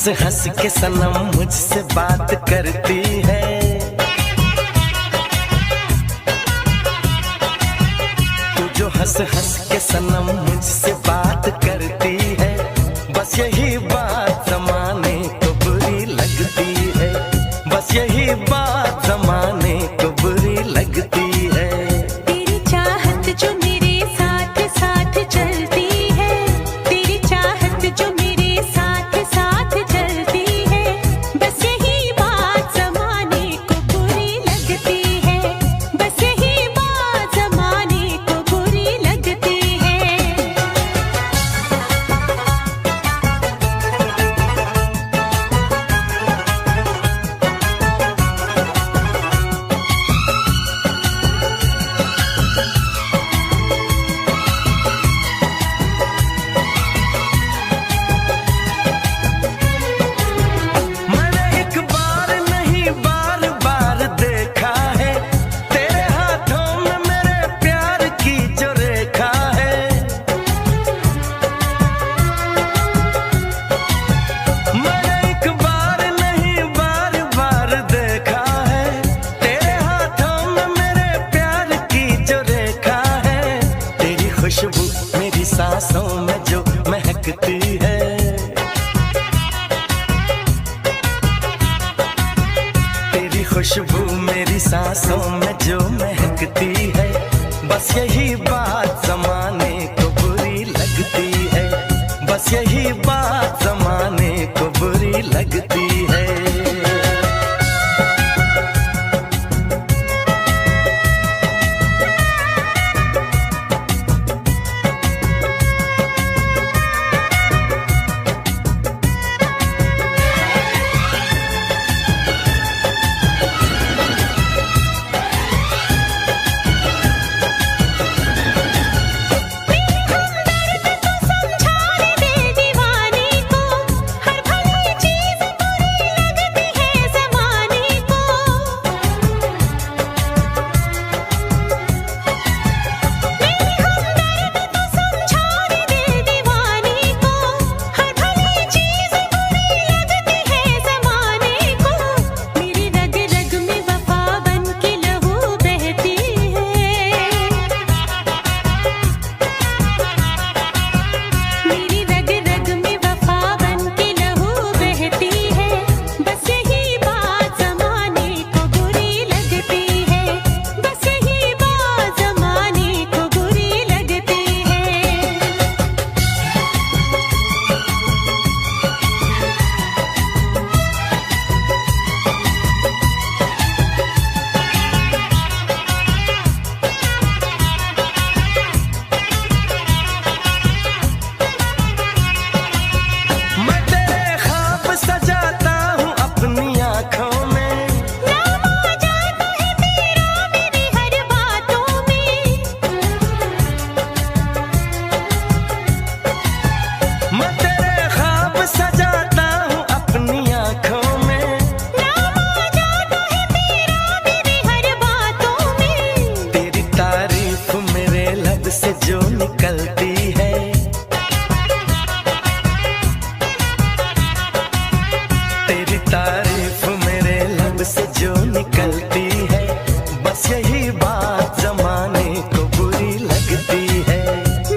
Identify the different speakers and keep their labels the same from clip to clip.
Speaker 1: हंस के सनम मुझसे बात करती है। तू जो हंस के सनम मुझसे बात करती है, बस यही बात जमाने को बुरी लगती है। बस यही बात जमाने को बुरी लगती है।
Speaker 2: तेरी चाहत जो मेरे साथ साथ चलती है, तेरी चाहत जो मेरे साथ साथ चलती है, बस यही बात जमाने को बुरी लगती है। बस यही बात जमाने को बुरी लगती है।
Speaker 1: मैंने एक बार नहीं बार बार देखा है, तेरे हाथों में मेरे प्यार की जो रेखा है। मैंने एक बार नहीं बार बार देखा है, तेरे हाथों में मेरे प्यार की जो रेखा है। तेरी खुशबू मेरी सांसों में जो महकती है, तेरी खुशबू मेरी सांसों में जो महकती है, बस यही बात जमाने को बुरी लगती है। बस यही बात जमाने को बुरी लगती है।
Speaker 2: समझाने दे दीवाने को, हर भली चीज बुरी लगती है जमाने को। मेरी हमदर्द तो समझाने दे दीवाने को, हर भली चीज बुरी लगती है जमाने को। मेरी रग रग में वफा बन के लहू बहती है, मेरी रग रग में वफा बन के लहू बहती है। बस यही बात जमाने को बुरी लगती है। बस यही बात जमाने को बुरी लगती है।
Speaker 1: मैं तेरे ख्वाब सजाता हूँ अपनी आँखों में,
Speaker 2: नाम आ जाता है तेरा मेरी हर बातों में।
Speaker 1: मैं तेरे ख्वाब सजाता हूँ अपनी आँखों में।
Speaker 2: नाम आ जाता है तेरा मेरी हर बातों में।
Speaker 1: तेरी तारीफ मेरे लब से जो निकलती है, तेरी तारीफ मेरे लब से जो निकलती है, बस यही बात जमाने को बुरी लगती है।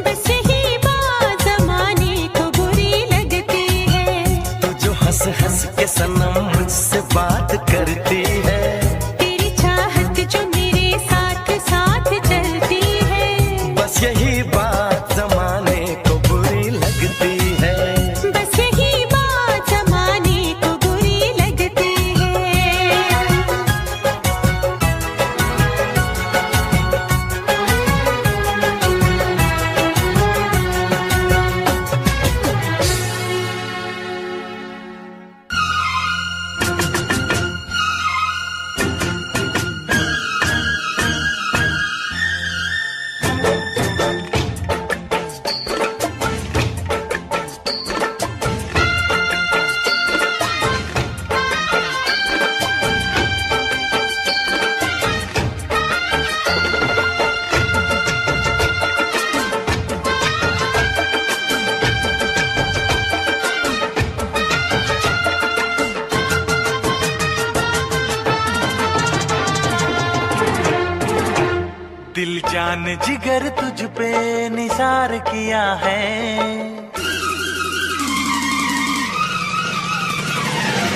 Speaker 2: बस यही बात जमाने को बुरी लगती है।
Speaker 1: तू जो हंस के सनम मुझसे बात करती है,
Speaker 2: तेरी चाहत जो मेरे साथ साथ चलती है,
Speaker 1: बस यही बात जमाने को बुरी लगती है।
Speaker 2: बस यही बात जमाने को बुरी लगती है।
Speaker 1: जान जिगर तुझ पे निसार किया है,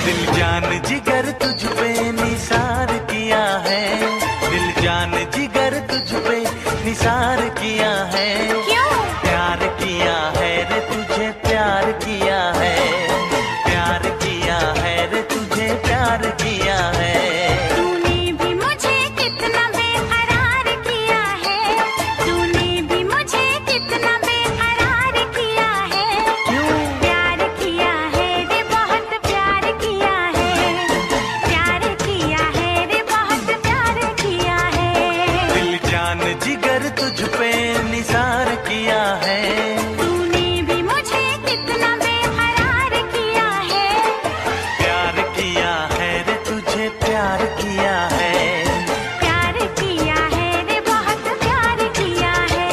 Speaker 1: दिल जान जिगर तुझ पे निसार किया है, दिल जान जिगर तुझ पे निसार किया है।
Speaker 2: क्यों?
Speaker 1: प्यार किया है रे तुझे प्यार किया है, प्यार किया है रे तुझे प्यार किया है।
Speaker 2: तूने भी मुझे कितना बेकरार किया है, तूने भी मुझे कितना बेकरार किया है।
Speaker 1: क्यों?
Speaker 2: प्यार किया है रे बहुत प्यार किया है, प्यार किया है रे बहुत प्यार किया है।
Speaker 1: दिल जान जिगर तुझ पे निसार किया है,
Speaker 2: तूने भी मुझे कितना बेकरार किया है।
Speaker 1: प्यार किया है रे तुझे प्यार किया है।
Speaker 2: प्यार किया है रे बहुत प्यार किया है।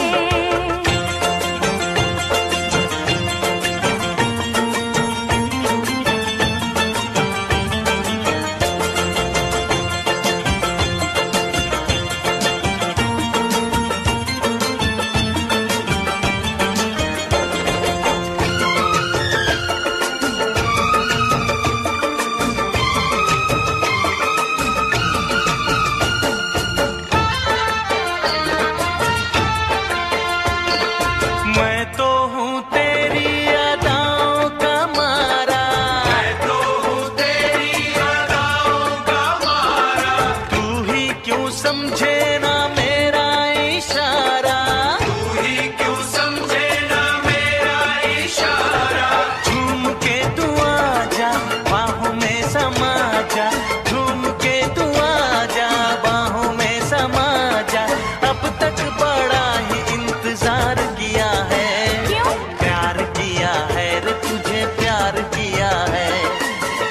Speaker 1: मैं तो हूँ तेरी अदाओं का मारा, मैं तो हूँ तेरी अदाओं का मारा, तू ही क्यों समझे ना मेरा इशारा, तू ही क्यों समझे ना मेरा इशारा। झूम के तू आजा बाहों में समा जा, झूम के तू आजा बाहों में समा जा, अब तक बड़ा ही इंतजार किया है।
Speaker 2: क्यों?
Speaker 1: प्यार किया है रे तुझे प्यार किया है,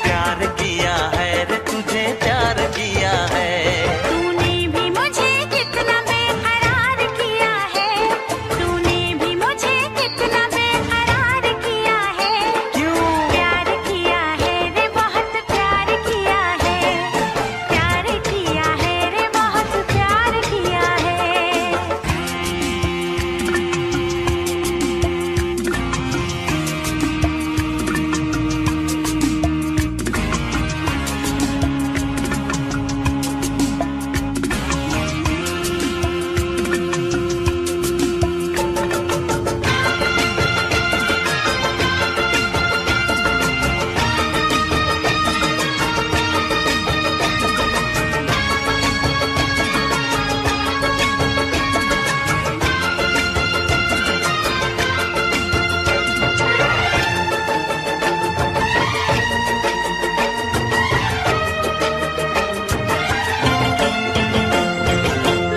Speaker 1: प्यार किया है रे तुझे प्यार किया है।
Speaker 2: तूने भी मुझे कितना बेकरार किया है, तूने भी मुझे कितना बेकरार किया है।
Speaker 1: क्यों?
Speaker 2: प्यार किया है रे बहुत प्यार किया है, प्यार किया है रे बहुत प्यार किया है।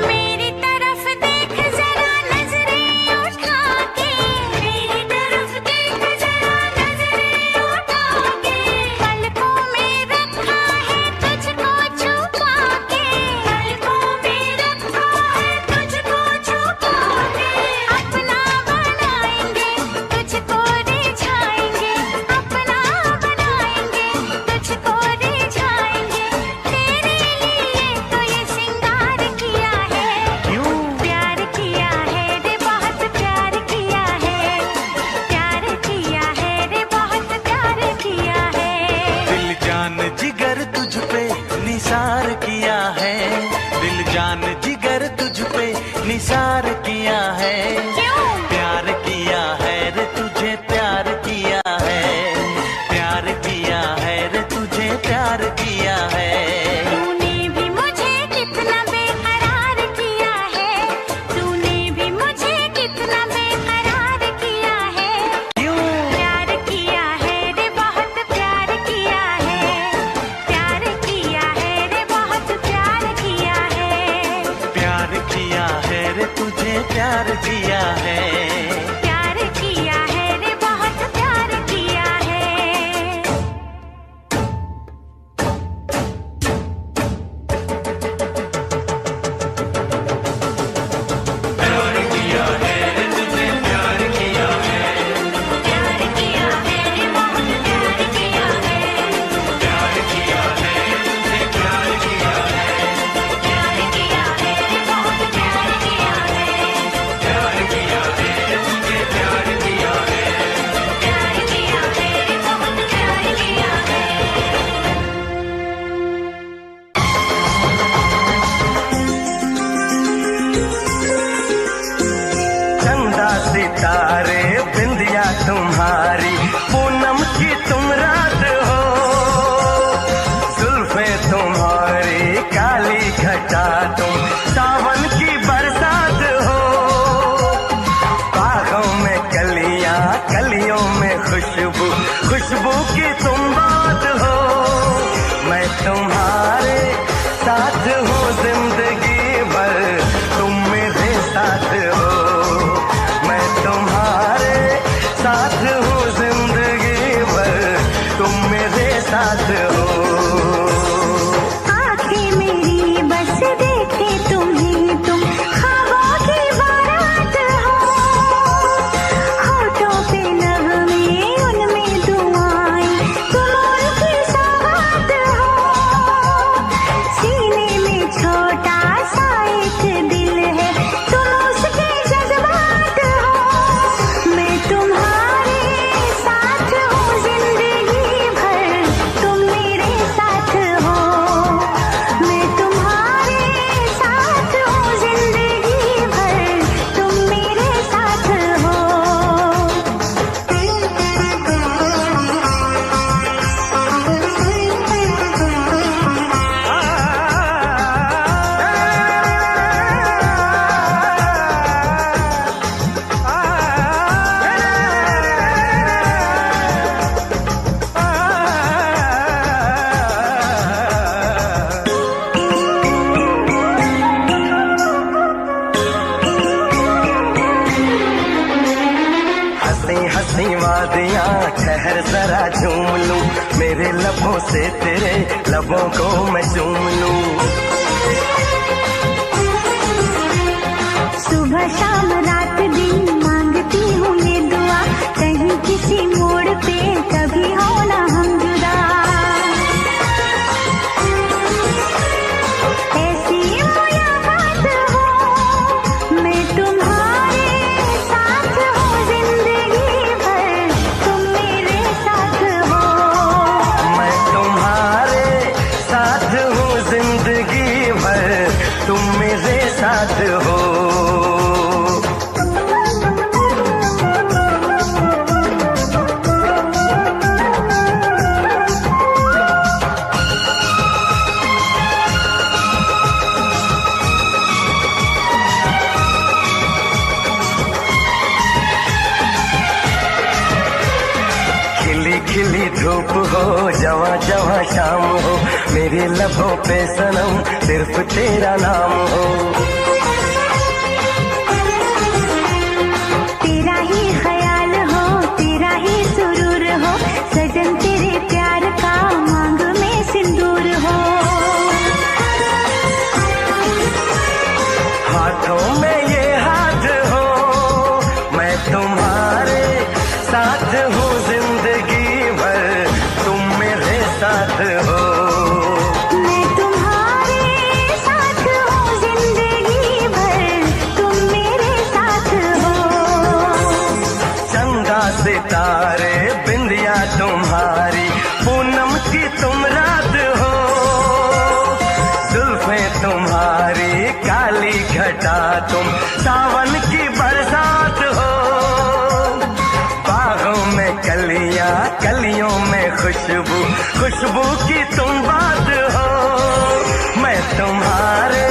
Speaker 2: मेरी तरफ देख जरा नजरें उठा के, मेरी तरफ देख जरा नजरें उठा के, पलकों में रखा है तुझको छुपा के, पलकों में रखा है तुझको छुपा के। अपना बनाएंगे तुझको रिझाएंगे, अपना बनाएंगे तुझको रिझाएंगे, तेरे लिए तो ये सिंगार किया है।
Speaker 1: क्यों?
Speaker 2: प्यार किया है रे बहुत प्यार किया है, प्यार किया है रे बहुत प्यार किया है।
Speaker 1: दिल जान जिगर तुझ पे निसार किया है, दिल जान जिगर तुझ पे निसार किया है।
Speaker 2: क्यों?
Speaker 1: प्यार किया है रे तुझे प्यार किया है, प्यार किया है रे तुझे प्यार किया है।
Speaker 2: तूने भी मुझे कितना बेकरार किया है, तूने भी मुझे कितना बेकरार किया है।
Speaker 1: क्यों?
Speaker 2: प्यार किया है रे बहुत प्यार किया है, प्यार किया है रे बहुत प्यार किया है।
Speaker 1: प्यार किया है रे तुझे प्यार किया तुम्हारी काली घटा, तुम सावन की बरसात हो। बागों में कलियां, कलियों में खुशबू, खुशबू की तुम बात हो। मैं तुम्हारे साथ हूँ जिंदगी भर, तुम मेरे साथ हो। मैं तुम्हारे साथ हूँ जिंदगी भर, तुम मेरे साथ हो।
Speaker 2: आंखें मेरी बस देखे तुम्हें, तुम ख्वाबों की बारात हो। होठों पे नगमे, उनमें दुआएं, तुम उनकी सौगात हो। सीने में छोटा सा एक दिल है, तुम उसके जज्बात हो। मैं तुम्हारे साथ हूँ जिंदगी भर, तुम मेरे साथ हो। मैं तुम्हारे साथ हूँ जिंदगी भर, तुम मेरे साथ हो।
Speaker 1: हंसी हंसी वादियाँ ठहर जरा झूम लूं, मेरे लबों से तेरे लबों को मैं चूम लूं।
Speaker 2: सुबह शाम रात दिन मांगती हूँ ये दुआ, कहीं किसी मोड़ पे कभी हो ना हम जुदा। ऐसी मुलाकात हो, मैं तुम्हारे साथ हूँ जिंदगी भर, तुम मेरे साथ हो।
Speaker 1: मैं तुम्हारे साथ हूँ जिंदगी भर, तुम मेरे साथ हो। खिली खिली धूप हो, जवां जवां शाम हो, मेरे लबों पे सनम सिर्फ तेरा नाम हो।
Speaker 2: तेरा ही ख्याल हो, तेरा ही सुरूर हो, सजन तेरे प्यार का मांग में सिंदूर हो।
Speaker 1: हाथों में ये हाथ हो, मैं तुम्हारे साथ हूँ जिंदगी भर, तुम मेरे साथ हो।
Speaker 2: मैं तुम्हारे साथ हूँ जिंदगी भर, तुम मेरे साथ हो।
Speaker 1: चंदा सितारे बिंदिया तुम्हारी, पूनम की तुम रात हो। जुल्फें तुम्हारी काली घटा, तुम सावन की बरसात हो। बागों में कलियां, कलियों में खुशबू, खुशबू की तुम बात हो। मैं तुम्हारे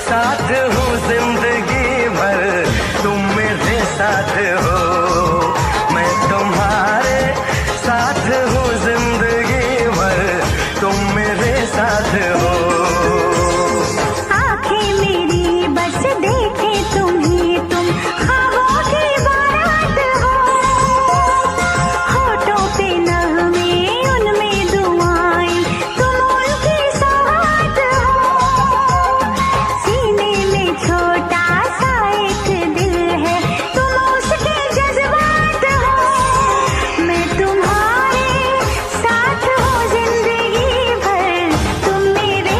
Speaker 1: साथ हूँ जिंदगी भर, तुम मेरे साथ हो। मैं तुम्हारे साथ हूँ जिंदगी भर, तुम मेरे साथ हो।
Speaker 2: आंखें मेरी बस देखे तुम्हें, तुम ख्वाबों की बारात हो। होठों पे नगमे, उनमें दुआएं, तुम उनकी सौगात हो। सीने में छोटा सा एक दिल है, तुम उसके जज्बात हो। मैं तुम्हारे साथ हूँ जिंदगी भर, तुम मेरे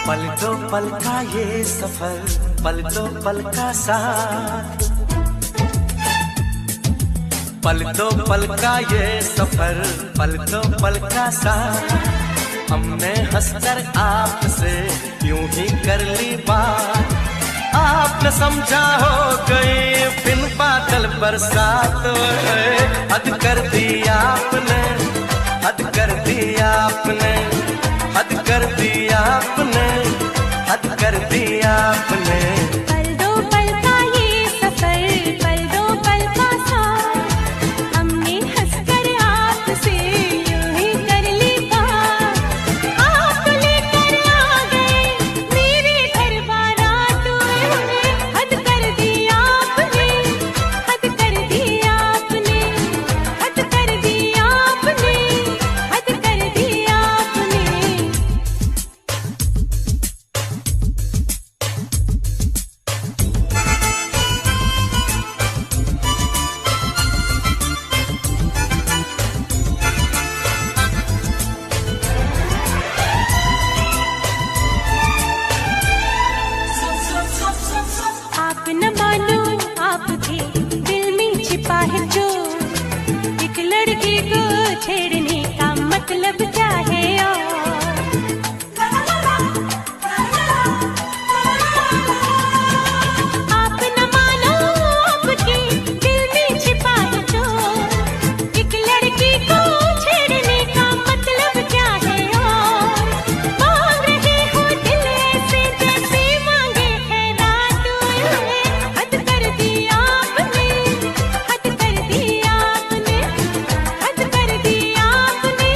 Speaker 1: पल दो पल का ये सफर, पल दो पल का साथ, पल दो पल का ये सफर, पल दो पल का साथ। हमने हंसकर आपसे यूं ही कर ली बात, आपने समझा हो गई बिन बादल बरसात। हद कर दी आपने, हद कर दी आपने, हद कर दी आपने, हद कर दी आपने।
Speaker 2: पल दो पल का ये सफर, पल दो पल का साथ, हमने हंसकर आपसे यूं ही कर ली बात। आप लेकर आ गए मेरे घर बारात, हद कर दी आपने, हद कर दी आपने, हद कर दी आपने, हद कर दी आपने। आप न मानो आपके दिल में छिपा है जो, एक लड़की को छेड़ने का मतलब क्या है आप न मानो आपके दिल में छिपा है जो, एक लड़की को छेड़ने का मतलब क्या है मांग रहे हो दिल ऐसे जैसे मांगे है रात। हद कर दी आपने, हद कर दी आपने, हद कर दी आपने,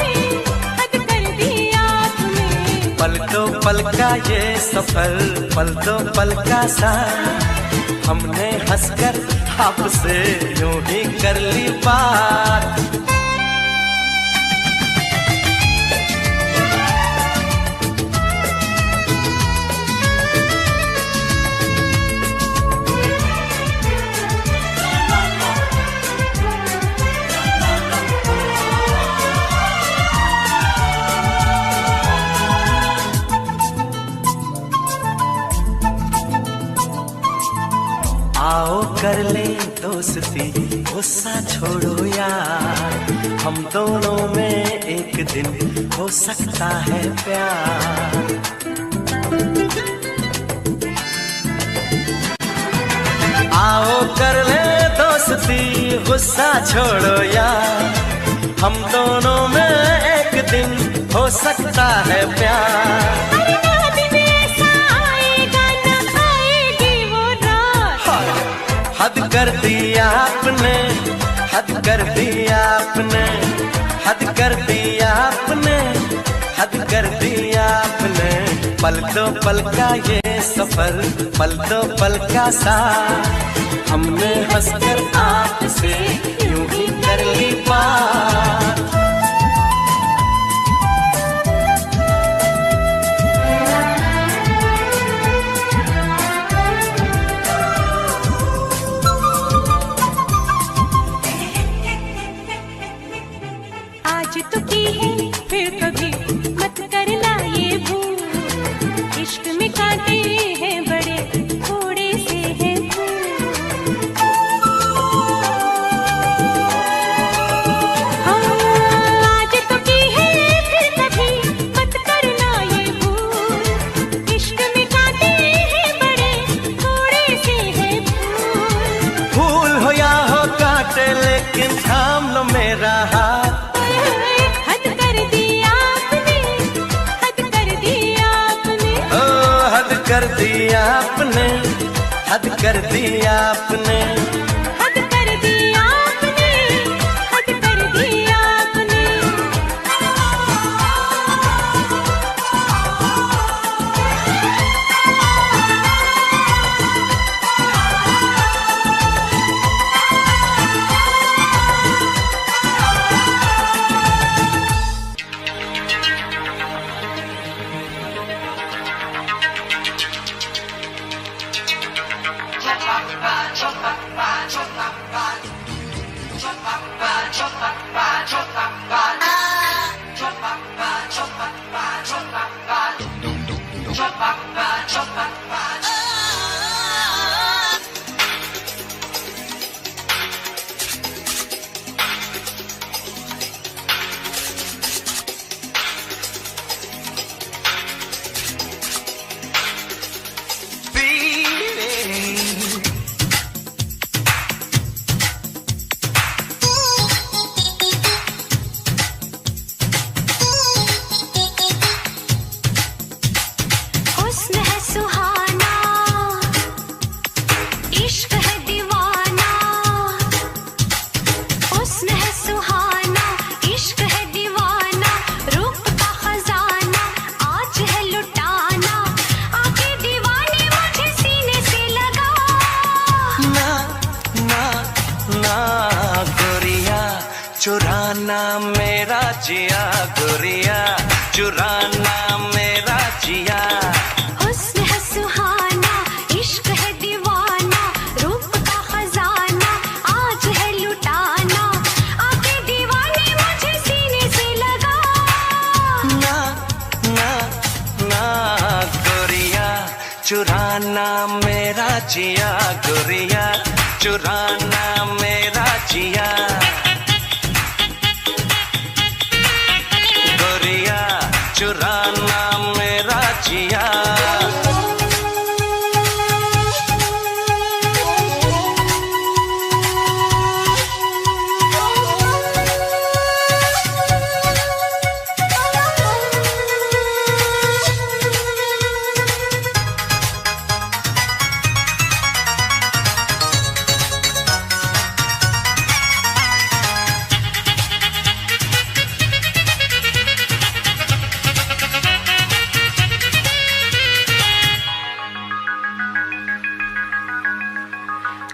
Speaker 2: हद कर दी आपने।
Speaker 1: पल दो पल का ये सफर, पल दो पल का साथ, हमने हंसकर आपसे यूं ही कर ली बात। आओ कर ले दोस्ती, गुस्सा छोड़ो यार, हम दोनों में एक दिन हो सकता है प्यार। आओ कर ले दोस्ती, गुस्सा छोड़ो यार, हम दोनों में एक दिन हो सकता है प्यार।
Speaker 2: अरे ना दिन ऐसा आएगा ना आएगी वो रात।
Speaker 1: हद कर दी आपने, हद कर दी आपने, हद कर दी आपने, हद कर दी आपने। पल दो पल का ये सफर, पल दो पल का साथ, हमने हंसकर आपसे यूं ही कर ली बात।
Speaker 2: आज तो की है फिर कभी मत करना ये भूल, इश्क में कांटे हैं बड़े थोड़े से हैं फूल। आज तो की है फिर कभी मत करना ये भूल, इश्क में कांटे हैं बड़े थोड़े से हैं फूल।
Speaker 1: फूल हो या हो कांटे लेकिन थाम लो मेरा हाथ।
Speaker 2: हद कर दी आपने, हद कर दी आपने,
Speaker 1: ओ हद कर दी आपने, हद कर दी आपने।
Speaker 2: हद कर दी आपने, हद कर दी आपने।
Speaker 3: Chop, chop, chop, chop,
Speaker 1: चुराना मेरा जिया।
Speaker 2: हुस्न है सुहाना, इश्क है दीवाना, रूप का खजाना आज है लुटाना, आके दीवाने मुझे सीने से लगा।
Speaker 1: ना ना ना गोरिया चुराना मेरा जिया, गोरिया चुराना मेरा जिया, गोरिया चुराना मेरा जिया।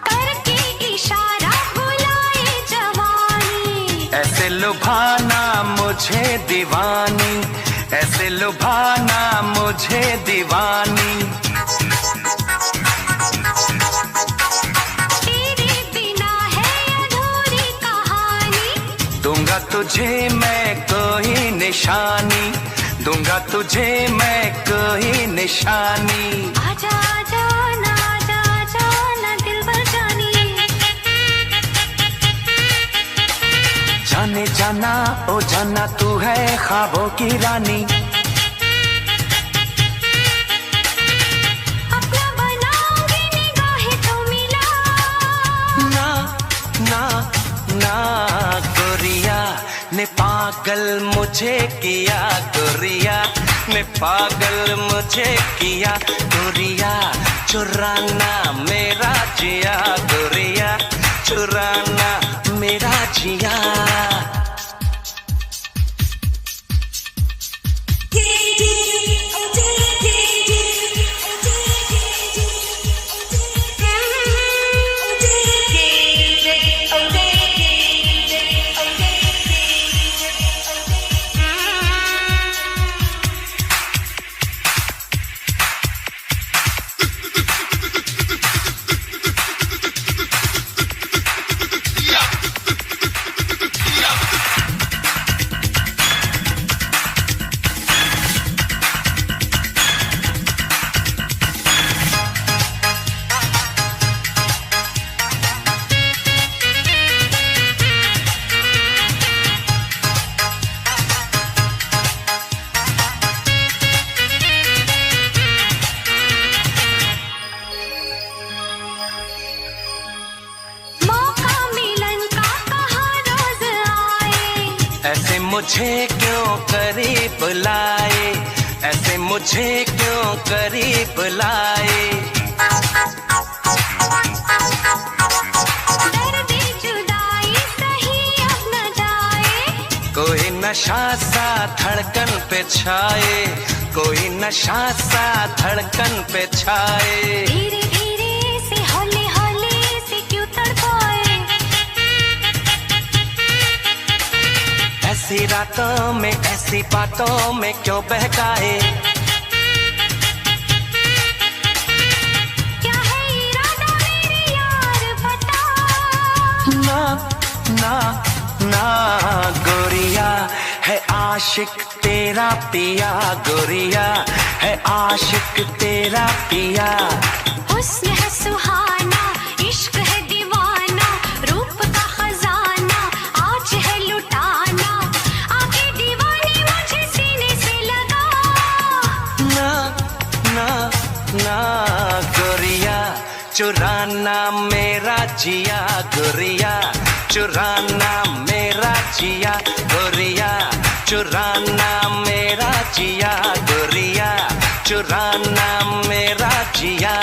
Speaker 2: करके इशारा बुलाए जवानी,
Speaker 1: ऐसे लुभाना मुझे दीवानी, ऐसे लुभाना मुझे दीवानी।
Speaker 2: तेरे बिना है अधूरी कहानी,
Speaker 1: दूंगा तुझे मैं कोई निशानी, दूंगा तुझे मैं कोई निशानी।
Speaker 2: आजा आजा ना आजा आजा ना दिलबर जानी,
Speaker 1: जाने जाना ओ जाना तू है ख्वाबों की रानी,
Speaker 2: अपना बनाऊंगी निगाहें तो मिला।
Speaker 1: ना ना ना गोरिया ने पागल मुझे किया, गोरिया ने पागल मुझे किया, गोरिया चुराना मेरा जिया, गोरिया चुराना मेरा जिया।
Speaker 2: मौका मिलन का कहाँ रोज आए,
Speaker 1: ऐसे मुझे क्यों करीब लाए, ऐसे मुझे क्यों करीब लाए।
Speaker 2: दर्द जुदाई सही अब न जाए,
Speaker 1: कोई नशा सा धड़कन पे छाए, कोई नशा सा धड़कन पे छाए।
Speaker 2: धीरे धीरे से हौले हौले से क्यों तड़पाए,
Speaker 1: ऐसी रातों में ऐसी बातों में क्यों बहकाए।
Speaker 2: क्या है इरादा मेरे यार बता।
Speaker 1: ना ना ना गोरिया है आशिक तेरा पिया, गोरिया है आशिक तेरा पिया।
Speaker 2: हुस्न है सुहाना, इश्क है दीवाना, रूप का खजाना आज है लुटाना, आके दीवाने मुझे सीने से लगा।
Speaker 1: ना ना ना गोरिया चुराना मेरा जिया, गोरिया चुराना मेरा जिया, गोरिया चुराना मेरा जिया, गोरिया चुराना मेरा जिया।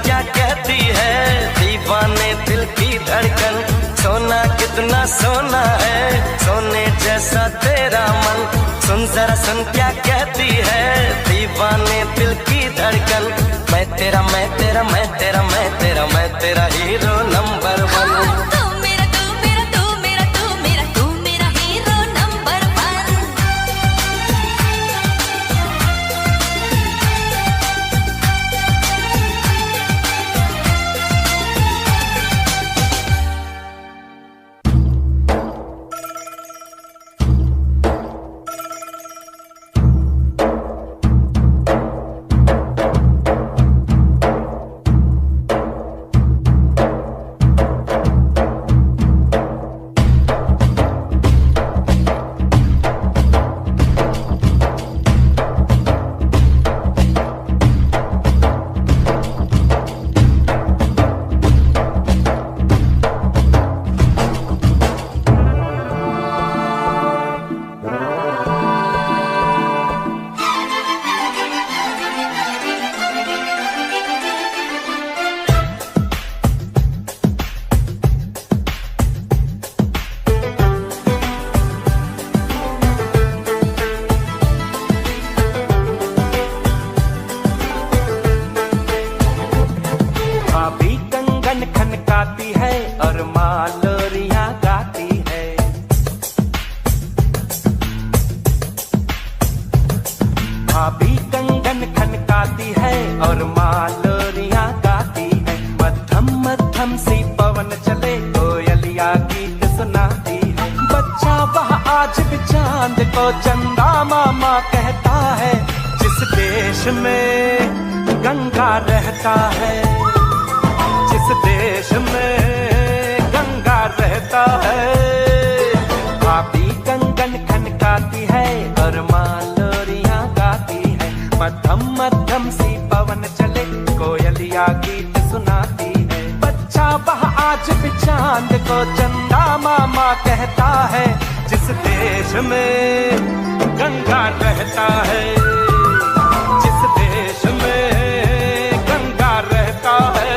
Speaker 1: क्या कहती है, दीवाने दिल की धड़कन, सोना कितना सोना है, सोने जैसा तेरा मन। सुन जरा सुन क्या कहती है, दीवाने दिल की धड़कन, मैं तेरा मैं तेरा मैं तेरा मैं तेरा मैं तेरा हीरो नंबर 1।
Speaker 2: तू मेरा तू मेरा तू मेरा तू मेरा तू मेरा हीरो नंबर 1।
Speaker 1: भाभी कंगन खनकाती है और माँ लोरियां गाती है। भाभी कंगन खनकाती है और माँ लोरियां गाती है। मध्यम मध्यम सी पवन चले, कोयलिया गीत सुनाती है। बच्चा वह आज भी चांद को चंदा मामा कहता है। जिस देश में गंगा रहता है, जिस देश में गंगा रहता है। भाभी कंगन खनकाती है और माँ लोरियां गाती है। मध्यम मध्यम सी पवन चले, कोयलिया गीत सुनाती है। बच्चा वह आज भी चांद को चंदा मामा कहता है। जिस देश में गंगा रहता है, जिस देश में गंगा रहता है।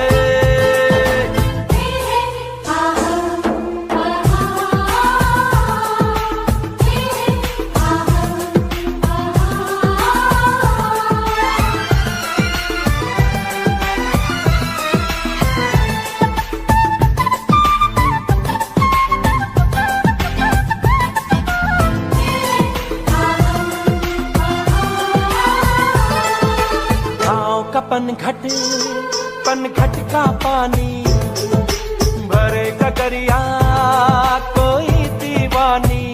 Speaker 1: पनघट का पानी भरे गगरिया कोई दीवानी।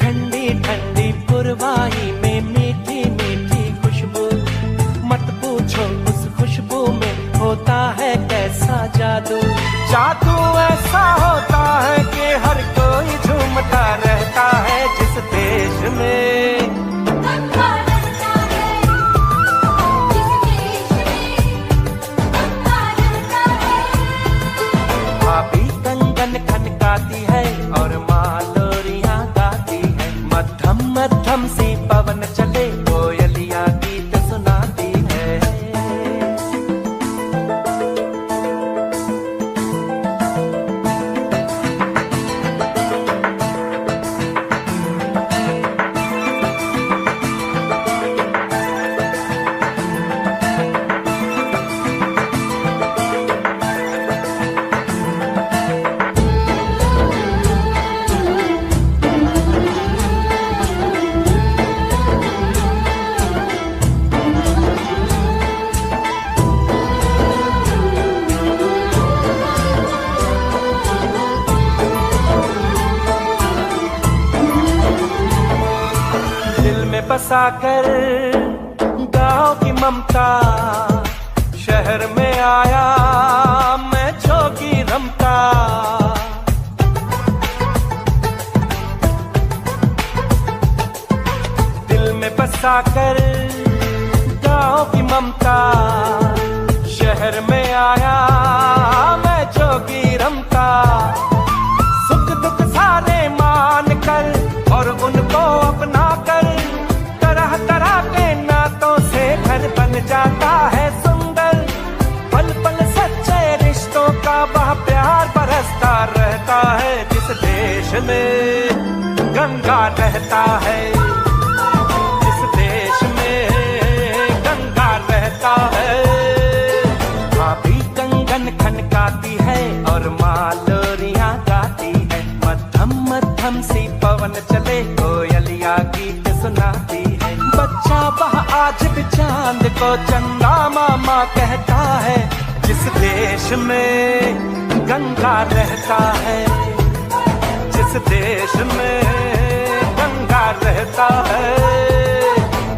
Speaker 1: ठंडी ठंडी पुरवाई में मीठी मीठी खुशबू, मत पूछो उस खुशबू में होता है कैसा जादू। जादू ऐसा होता है कि हर कोई झूमता रहता है। जिस देश में भाभी कंगन खनकाती है और माँ लोरियां गाती है। मध्यम मध्यम सी पवन चले, कोयलिया गीत सुनाती है। बसा कर गाँव की ममता, शहर में आया मैं जोगी रमता। दिल में बसा कर गाँव की ममता, शहर में आया मैं जोगी रमता। सुख दुख सारे मान कर और उनको अपना कर, तरह तरह के नातों से घर बन जाता देश में गंगा रहता है, जिस देश में गंगा रहता है। भाभी कंगन खनकाती है और मालोरियां गाती है। मध्यम मध्यम सी पवन चले, कोयलिया गीत सुनाती है। बच्चा वह आज भी चांद को चंदा मामा कहता है। जिस देश में गंगा रहता है, जिस देश में गंगा रहता है।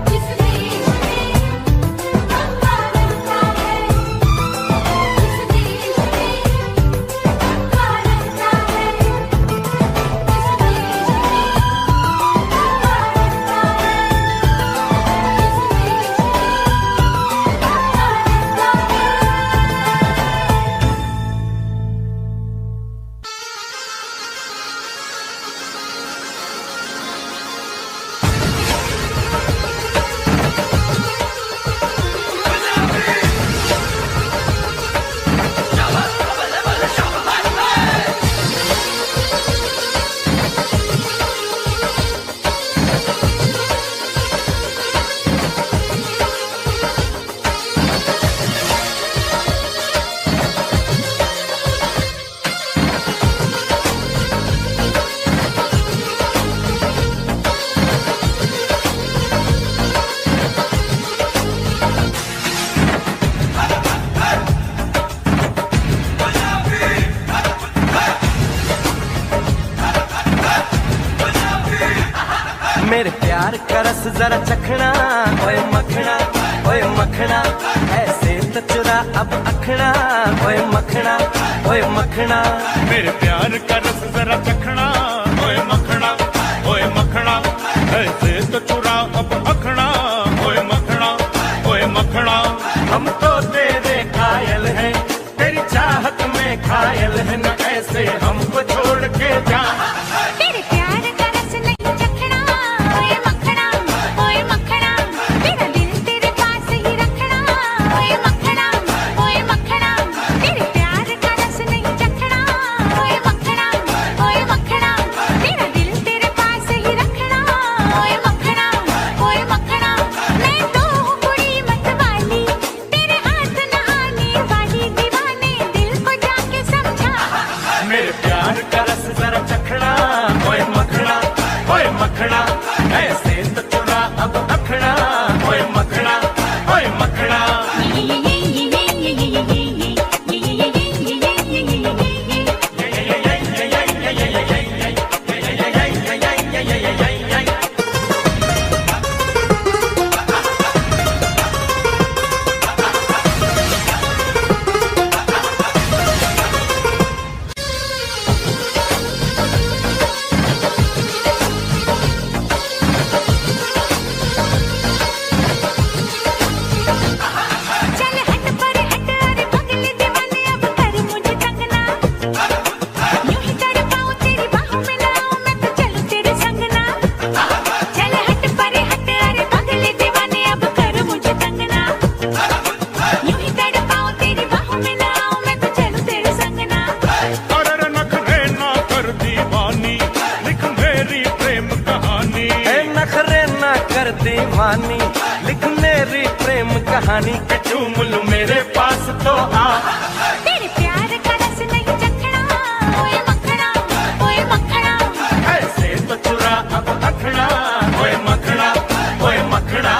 Speaker 3: जिस देश में गंगा रहता है, जिस देश में गंगा रहता है, जिस देश में गंगा रहता है, जिस देश में गंगा रहता है।
Speaker 1: मेरे प्यार का रस जरा चखना, ओए मखना, ओए मखना। ऐसे तो चुरा अब अखना, ओए मखना, ओए मखना।
Speaker 4: मेरे प्यार का रस जरा चखना, ओए मखना, ओए मखना। ऐसे तो चुरा अब अखना, ओए मखना, ओए मखना।
Speaker 1: हम तो तेरे कायल हैं, तेरी चाहत में घायल है। न ऐसे हमको छोड़ के जा।
Speaker 2: तेरे प्यार का रस नहीं चखना, ओए मखना, ओए मखना। मेरा दिल तेरे पास ही रखना, ओए मखना, ओए मखना। तेरे प्यार का रस नहीं चखना, ओए मखना, ओए मखना। मेरा दिल तेरे पास ही रखना, ओए मखना, ओए मखना। मैं तो हूँ कुड़ी मत वाली, तेरे हाथ न आने वाली। दीवाने दिल को जाके समझा।
Speaker 1: मेरे प्यार का रस जरा चखना, ओए मखना, ओए मखना। ऐसे तो चुरा अब अखना, ओए मखना, ओए मखना।
Speaker 2: चल हट पर हट, अरे पगले दीवाने अब कर मुझे तंग ना। यूं ही तड़पाऊं तेरी बाहों में लाऊं, मैं तो चलूं तेरे संग ना। चल हट पर हट, अरे पगले दीवाने अब कर मुझे तंग ना। यूं ही तड़पाऊं तेरी बाहों में लाऊं, मैं तो चलूं तेरे संग ना।
Speaker 4: अरे नखरे ना कर दीवानी, लिख मेरी प्रेम कहानी।
Speaker 1: ए नखरे ना कर दीवानी, लिख मेरी प्रेम कहानी। के चूम लूं मेरे पास तो आ।
Speaker 2: तेरे प्यार का रस नहीं चखना, ओए मखना, ओए मखना।
Speaker 1: ऐसे तो चुरा अब अखना, ओए मखना, ओए मखना।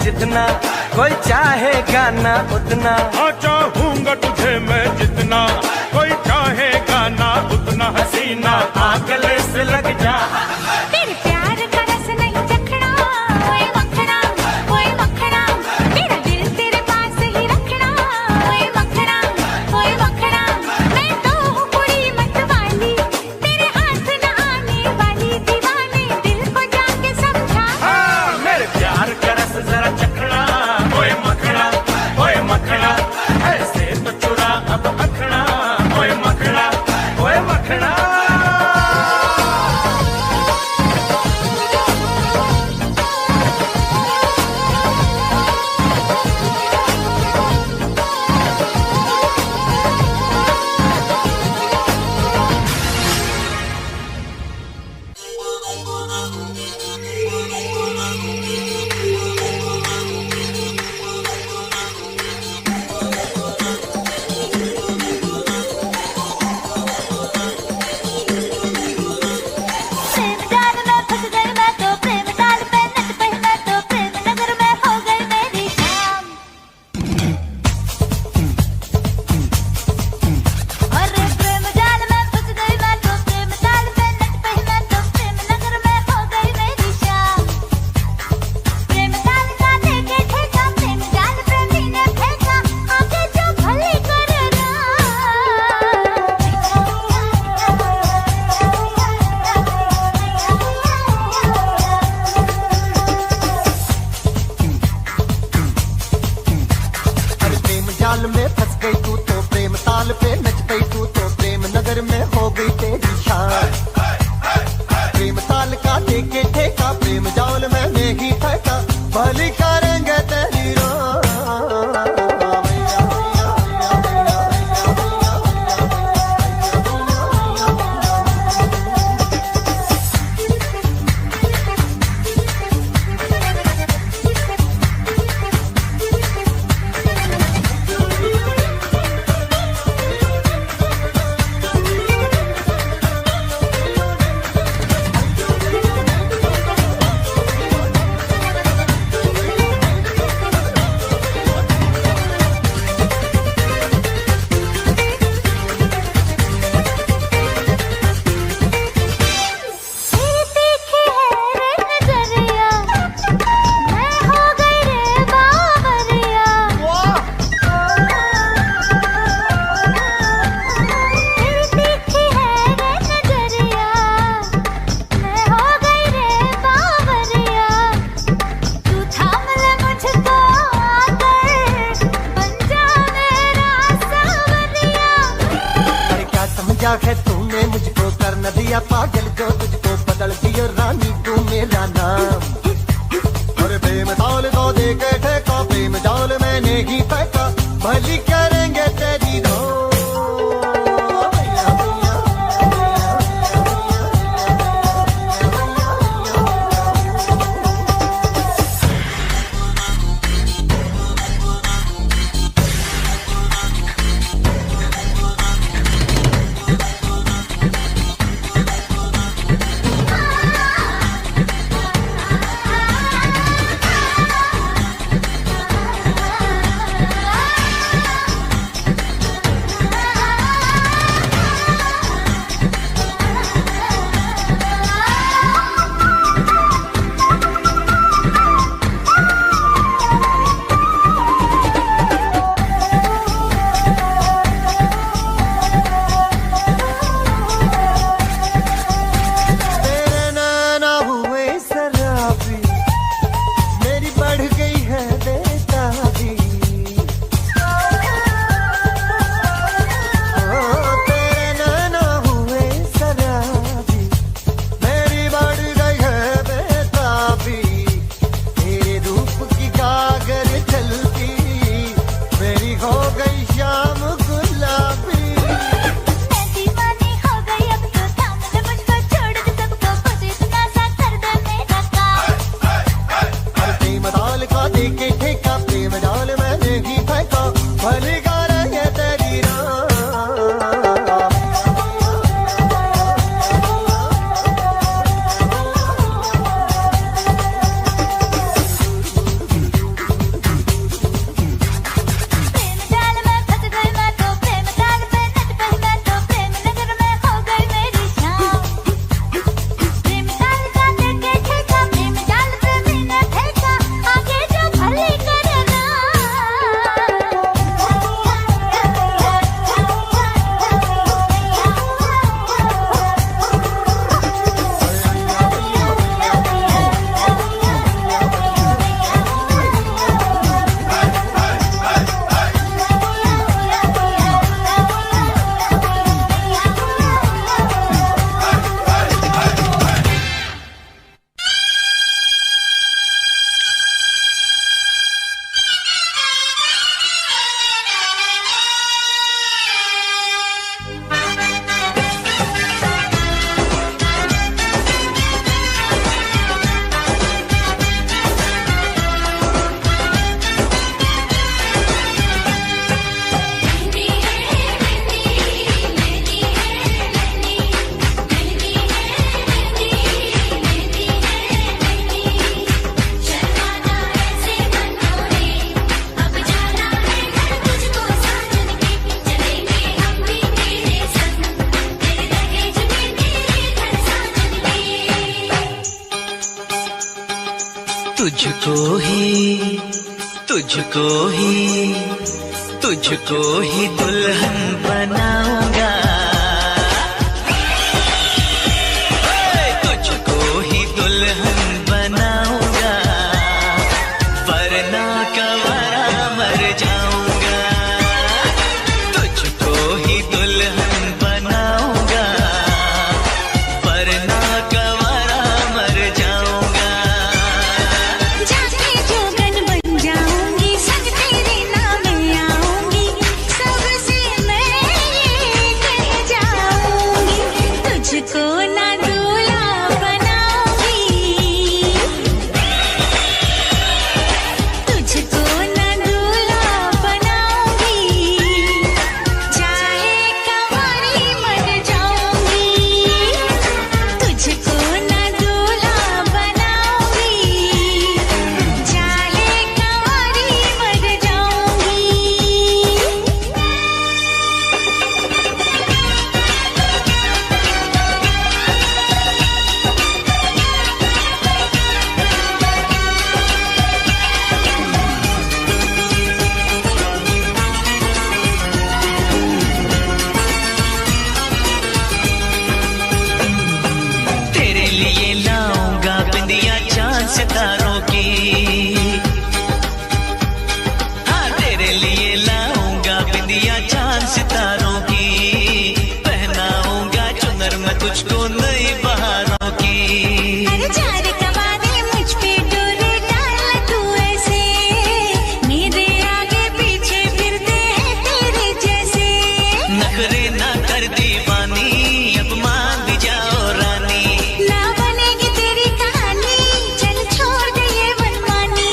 Speaker 1: जितना कोई चाहेगा ना उतना,
Speaker 4: हाँ चाहूंगा तुझे मैं जितना, कोई चाहेगा ना उतना हसीना आ गले से लग जा।
Speaker 2: तेरे प्यार का रस नहीं चखना, ओए मखना, ओए मखना, मेरा दिल तेरे पास ही रखना, ओए मखना, ओए मखना। मैं तो हूँ कुड़ी मतवाली, तेरे हाथ न आने वाली, दीवाने दिल को जाके समझा।
Speaker 4: हाँ, मेरे प्यार का रस जरा चखना, ओए मखना, ओए मखना, ऐसे तो चुरा अब अखना, ओए मखना, ओए मखना।
Speaker 3: प्रेम जाल में फंस गई मैं तो, प्रेम ताल पे नच पई मैं तो, प्रेम नगर में हो गई मेरी शाम। अरे प्रेम जाल में फंस गई मैं तो, प्रेम ताल पे नच पई मैं तो, प्रेम नगर में हो गई मेरी शाम। प्रेम ताल का देके ठेका, प्रेम जाल प्रेमी ने फेंका, आगे जो भले करे
Speaker 5: अरे प्रेम जाल में फंस गई तू तो, प्रेम ताल पे नच पई तू तो, प्रेम नगर में हो गई तेरी शान। प्रेम ताल का देके ठेका, प्रेम जाल में नहीं फेंका, भली करेंगे तेरी रो।
Speaker 3: तेरी तीखी है रे नजरिया, मैं हो गई रे बावरिया। तेरी तीखी है रे नजरिया, मैं हो गई रे बावरिया। तू थाम ले मुझको आकर, बन जा मेरा सावरिया।
Speaker 5: अरे क्या समझा है तूने मुझको, कर न दिया पागल जो तुझको, बदल दिया रानी तू मेरा नाम। और प्रेम ताल को देके ठेका, प्रेम जाल में नहीं फेंका, भली करेंगे तेरी रो। तेरे नैना हुए शराबी, मेरी बढ़ गई है बेताबी। तेरे नैना हुए शराबी, मेरी बढ़ गई है बेताबी। तेरे रूप की गागर चलती, मेरी हो गई शाम गुलाबी।
Speaker 3: मैं दीवानी हो गई अब तो, थाम ले मुझको, छोड़ दे सबको, बस इतना सा कर दे मेरा काम।
Speaker 5: हर प्रेम ताल का देके ठेका, प्रेम जाल में नहीं फेंका, भली करेंगे तेरी रो।
Speaker 1: तुझको ही दुल्हन बनाऊंगा, तुझको ही दुल्हन बनाऊंगा, वरना कवरा मर जाऊंगा। तुझको ही दुल्हन बनाऊंगा, वरना कवरा मर जाऊंगा।
Speaker 2: जाके जोगन बन जाऊंगी, संग तेरे नाम आऊंगी, सबसे मैं ये कह जाऊंगी, तुझको ना दूल्हा बनाऊंगी, तुझको ना दूल्हा बनाऊंगी, चाहे कंवारी मर जाऊंगी, तुझको ना दूल्हा बनाऊंगी, चाहे कंवारी मर जाऊंगी।
Speaker 1: तेरे लिए लाऊंगा बिंदिया चांद सितारों की, हाँ तेरे लिए लाऊंगा बिंदिया चांद सितारों की, पहनाऊंगा चुनर मैं तुझको नई बहारों की।
Speaker 2: अरे चार कवारे मुझ पे डोरे डाल तू ऐसे, मेरे आगे पीछे फिरते हैं तेरे जैसे,
Speaker 1: नखरे ना कर दीवानी, अब मान भी जाओ रानी।
Speaker 2: ना बनेगी तेरी कहानी, चल छोड़ दे ये मनमानी,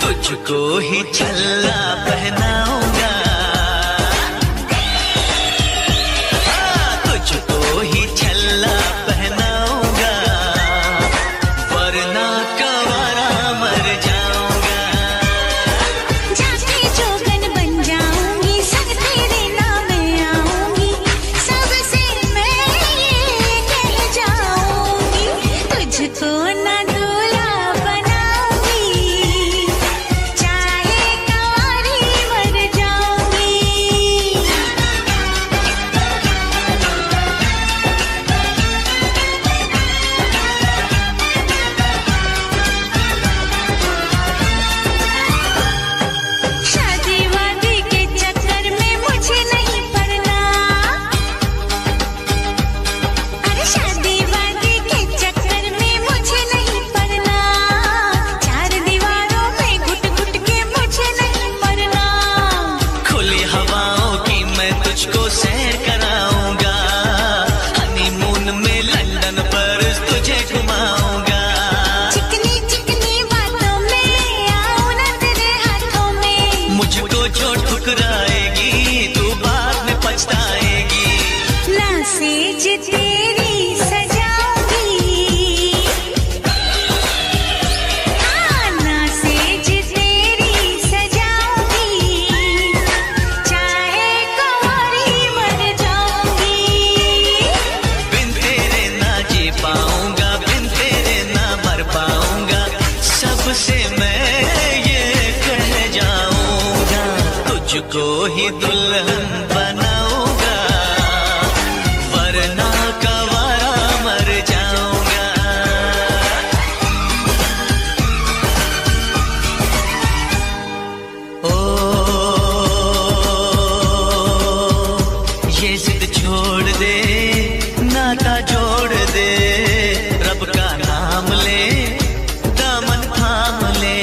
Speaker 1: तुझको ही छल्ला पहनाऊंगा, हाँ तुझको ही छल्ला पहनाऊंगा, वरना कवरा मर जाऊंगा।
Speaker 2: जाके जोगन बन जाऊंगी, संग तेरे नाम आऊंगी, सबसे मैं ये कह जाऊंगी, तुझको ना दूल्हा बनाऊंगी, चाहे कंवारी मर जाऊंगी। शादी वादी के चक्कर में मुझे नहीं पड़ना, अरे शादी वादी के चक्कर में मुझे नहीं पड़ना, चार दीवारों में घुट घुट के मुझे नहीं पड़ना,
Speaker 1: खुली हवाओं की मैं तुझको सैर कराऊंगा, हनीमून में लंदन पर तुझे घुमाऊंगा।
Speaker 2: चिकनी चिकनी बातों में आऊं ना तेरे हाथों में,
Speaker 1: मुझको जो ठुकराएगी तू बाद में पछताएगी।
Speaker 2: ना सेज तेरी सजाऊंगी, हाँ ना सेज तेरी सजाऊंगी, चाहे कंवारी मर जाऊंगी,
Speaker 1: बिन तेरे ना जी पाऊंगा, बिन तेरे ना मर पाऊंगा, सबसे मैं ये कह जाऊंगा, तुझको ही दुल्हन बनाऊंगा, वरना कवरा मर जाऊंगा। ओ ये जिद छोड़ दे, नाता जोड़ दे, रब का नाम ले, दामन थाम ले,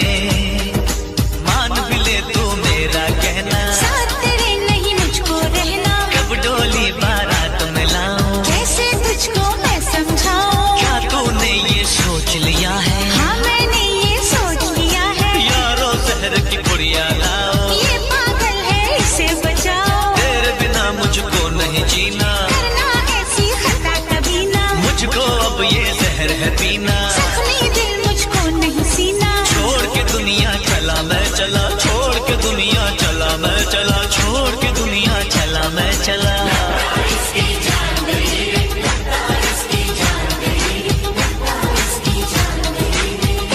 Speaker 1: मान भी ले तू मेरा कहना,
Speaker 2: साथ तेरे नहीं मुझको रहना,
Speaker 1: कब डोली बारात में लाऊं,
Speaker 2: कैसे तुझको मैं समझाऊं,
Speaker 1: क्या तूने ये सोच लिया है,
Speaker 2: हाँ मैंने ये सोच लिया है,
Speaker 1: यारो शहर की पुड़िया लाओ,
Speaker 2: ये पागल है इसे बचाओ,
Speaker 1: तेरे बिना मुझको नहीं जीना,
Speaker 2: करना ऐसी खता कभी ना,
Speaker 1: मुझको अब ये जहर है पीना,
Speaker 2: जख्मी दिल मुझको नहीं सीना,
Speaker 1: छोड़ के दुनिया चला मैं चला, छोड़ के दुनिया चला मैं चला, छोड़ के दुनिया चला मैं चला।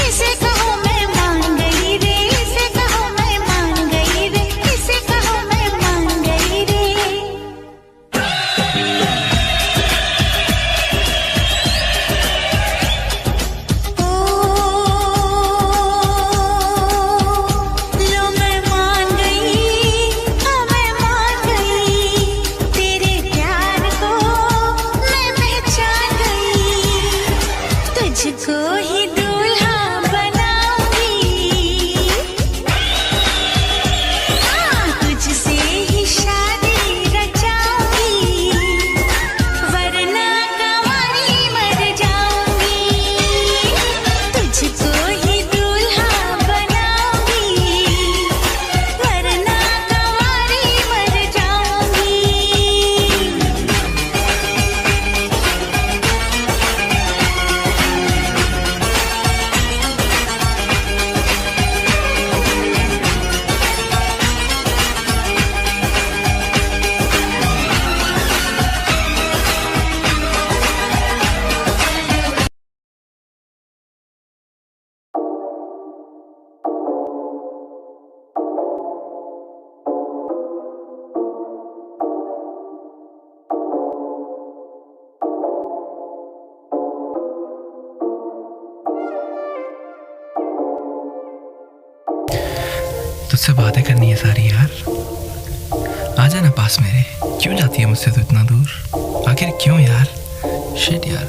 Speaker 2: इसे कहो मैं
Speaker 6: तुझसे बातें करनी है सारी यार। आ जाना पास मेरे। क्यों जाती है मुझसे तू इतना दूर? आखिर क्यों यार? शिट यार।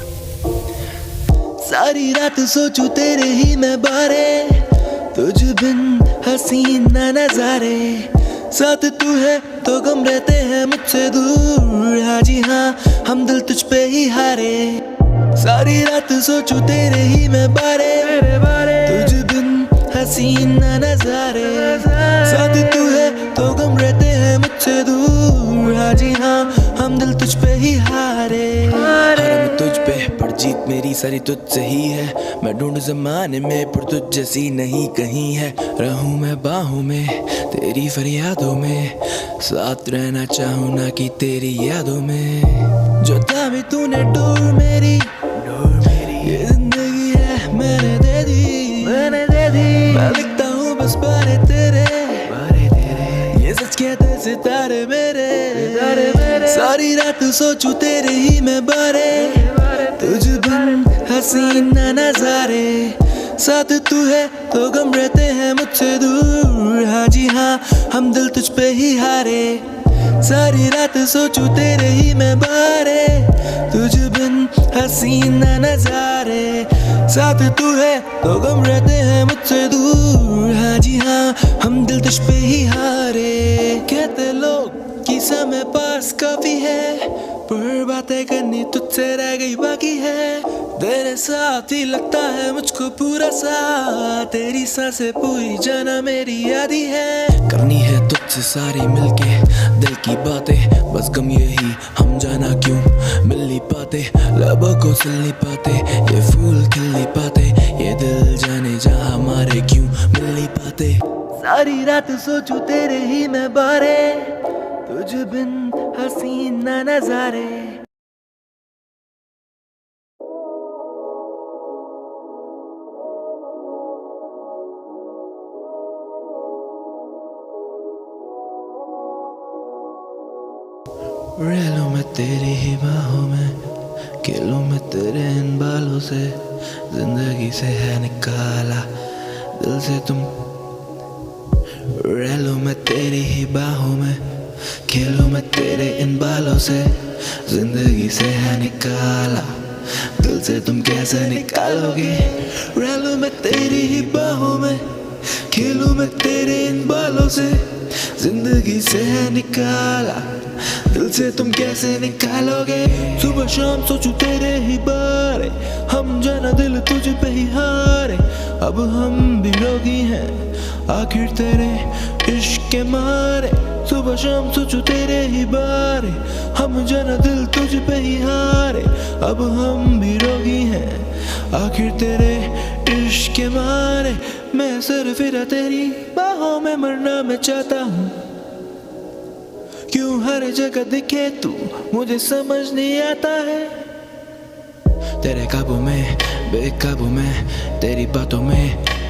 Speaker 1: सारी रात सोचूं तेरे ही मैं बारे, तुझ बिन हसीन ना नजारे, साथ तू है तो गम रहते हैं मुझसे दूर। हाँ जी हाँ, हम दिल तुझ पे ही हारे। सारी रात सोचूं तेरे ही मैं बारे, तुझ बिन हसीन ना नजारे, साथ तू है तो गम रहते हैं मुझसे दूर। हाँ जी हाँ, हम दिल तुझ पे ही हारे। मैं तुझ पे पर जीत मेरी सारी तुझसे ही है। मैं ढूंढ जमाने में पर तुझ जैसी नहीं कहीं है। रहूं मैं बाहों में तेरी फरियादों में, साथ रहना चाहूं ना कि तेरी यादों में। जो थामी तूने डोर मेरी, ये जिंदगी है मैंने दे दी। मैं लिखता हूँ बस बारे तेरे, ये सच कहते सितारे मेरे। सारी रात सोचूं तेरे ही मैं बारे, तुझ बिन हसीन ना नजारे, साथ तू है तो गम रहते हैं मुझसे दूर। हाँ जी हाँ, हम दिल तुझ पे ही हारे। सारी रात सोचूं तेरे ही मैं बारे, तुझ बिन हसीन ना नजारे, साथ तू है तो गम रहते हैं मुझसे दूर। हाँ जी हाँ, हम दिल तुझ पे ही हारे। कहते लोग कि समय पास काफी है, पर बातें करनी तुझसे रह गई बाकी है। तेरे साथ ही लगता है मुझको पूरा सा, तेरी सांसें पूरी जाना मेरी यादी है। करनी है तुझसे सारी मिलके दिल की बातें, बस गम यही हम जाना क्यों मिल नहीं पाते। लबों को सिल नहीं पाते, ये फूल खिल नहीं पाते, ये दिल जाने जहाँ हमारे क्यों मिल नहीं पाते। सारी रात सोचूं तेरे ही मैं बारे, तुझ बिन हसीन ना नजारे। रह लूं मैं तेरी ही बाहों में, खेलूं मैं तेरे इन बालों से, जिंदगी से है निकाला दिल से तुम। रह लूं मैं तेरी ही बाहों में, खेलूं मैं तेरे इन बालों से, जिंदगी से है निकाला दिल से तुम कैसे निकालोगे। रह लूं मैं तेरी ही बाहों में, खेलूं मैं तेरे इन बालों से, जिंदगी से है निकाला दिल से तुम कैसे निकालोगे। सुबह शाम सोचूं तेरे ही बारे, हम जाना दिल तुझ पे ही हारे। अब हम भी रोगी हैं आखिर तेरे इश्क के मारे। सुबह शाम सोचूं तेरे ही बारे, हम जाना दिल तुझ पे ही हारे। अब हम भी रोगी हैं आखिर तेरे इश्क के मारे। मैं सर फिरा तेरी बाहों में मरना मैं चाहता हूँ, क्यों हर जगह दिखे तू मुझे समझ नहीं आता है। तेरे काबू में बेकाबू में, तेरी बातों में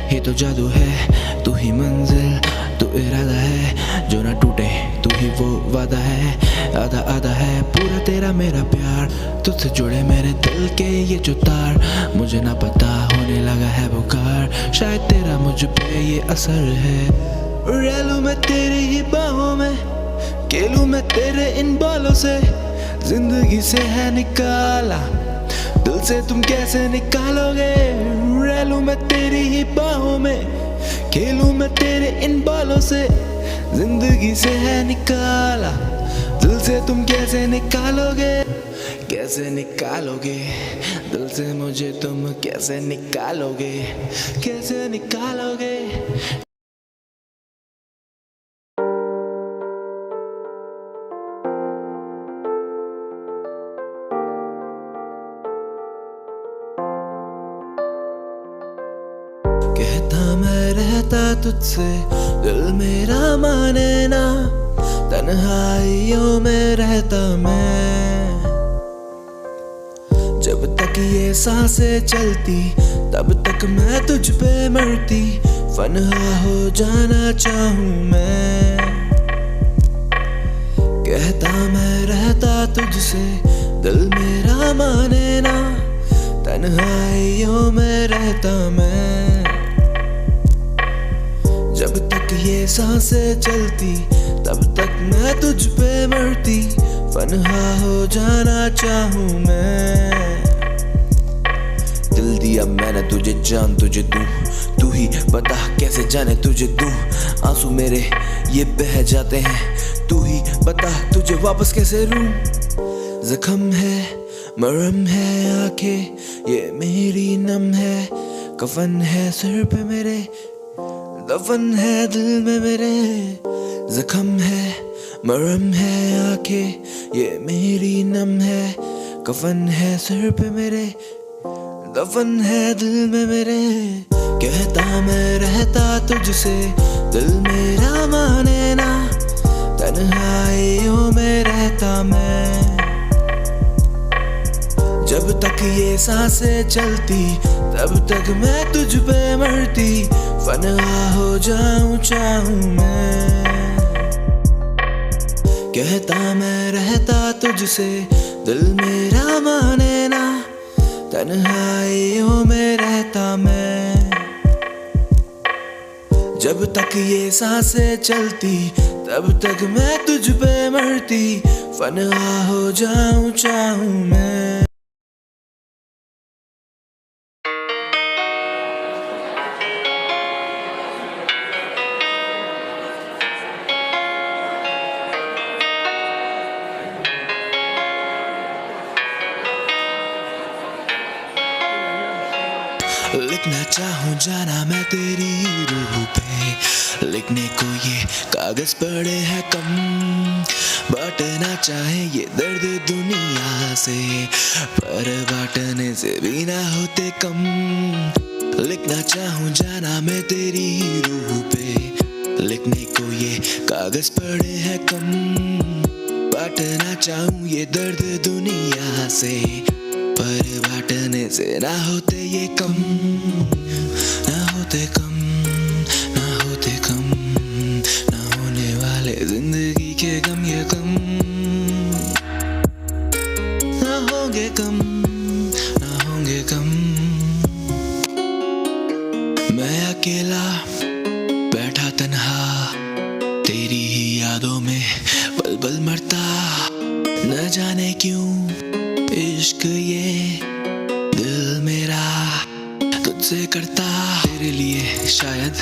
Speaker 1: ही तो जादू है। तू ही मंजिल तू इरादा है, जो ना टूटे तू ही वो वादा है। आधा आधा है पूरा तेरा मेरा प्यार, तुझसे जुड़े मेरे दिल के ये जो तार। मुझे ना पता होने लगा है बुखार, शायद तेरा मुझ पे ये असर है। रह लूं मैं तेरी ही बाहों में, खेलूं मैं तेरे इन बालों से, जिंदगी से है निकाला दिल से तुम कैसे निकालोगे। रह लूं मैं तेरी ही बाहों में, खेलूं मैं तेरे इन बालों से, जिंदगी से है निकाला दिल से तुम कैसे निकालोगे। कैसे निकालोगे दिल से मुझे तुम कैसे निकालोगे, कैसे निकालोगे। कहता मैं रहता तुझसे, दिल मेरा माने ना, तन्हाइयों में रहता मैं। जब तक ये सांसें चलती तब तक मैं तुझ पे मरती, फनहा हो जाना चाहूं मैं। कहता मैं रहता तुझसे, दिल मेरा माने ना, तन्हाइयों में रहता मैं। जब तक ये
Speaker 7: ये सांसें चलती तब तक मैं तुझ पे मरती, फनहा हो जाना चाहूं मैं। दिल दिया मैंने तुझे, जान तुझे दूं, तू ही बता कैसे जाने तुझे दूं। आंसू मेरे ये बह जाते हैं, तू ही बता तुझे वापस कैसे लूं। जख्म है मरहम है आंखें ये मेरी नम है, कफन है सर पे मेरे, दफन है दिल में मेरे। जख्म है मरहम है आंखें ये मेरी नम है, कफन है सर पे मेरे, दफन है दिल में मेरे। कहता मैं रहता तुझसे, दिल मेरा माने ना, तन्हाइयों में रहता मैं। जब तक ये सांसें चलती तब तक मैं तुझ पे मरती, फना हो जाऊं चाहूं मैं। कहता मैं रहता तुझसे, दिल मेरा माने ना, तन्हाइयों में रहता मैं। जब तक ये सांसें चलती तब तक मैं तुझ पे मरती, फना हो जाऊं चाहूं मैं। लिखना चाहूँ जाना मैं तेरी रूह पे, लिखने को ये कागज पड़े हैं कम, बांटना चाहे ये दर्द दुनिया से, पर बांटने से भी ना होते कम। लिखना चाहूँ जाना मैं तेरी रूह पे, लिखने को ये कागज पड़े हैं कम, बांटना चाहूँ ये दर्द दुनिया से, पर बांटने से ना होते ये कम, ना होते कम, ना होते कम, ना होने वाले जिंदगी के गम ये कम, ना होंगे कम, ना होंगे कम। मैं अकेला बैठा तन्हा तेरी ही यादों में पल पल मरता, न जाने क्यों इश्क ये दिल मेरा तुझसे करता। तेरे लिए शायद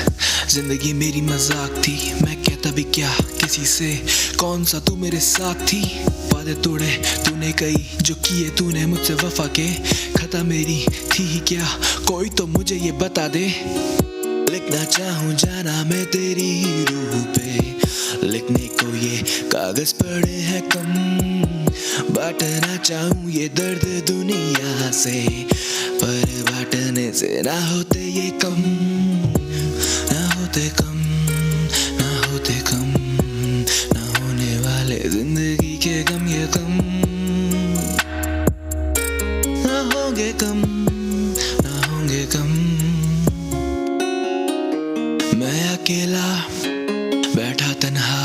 Speaker 7: जिंदगी मेरी मजाक थी, मैं कहता भी क्या किसी से, कौन सा तू मेरे साथ थी। वादे तोड़े तूने कई जो किए तूने मुझसे, वफा के खता मेरी थी ही क्या, कोई तो मुझे ये बता दे। लिखना चाहूँ जाना मैं तेरी रूह पे, लिखने को ये कागज पड़े हैं कम, बांटना चाहूँ ये दर्द दुनिया से, पर बांटने से ना होते ये कम, ना होते कम, ना होते कम, ना होने वाले जिंदगी के गम ये कम, ना होंगे कम, ना होंगे कम। मैं अकेला बैठा तन्हा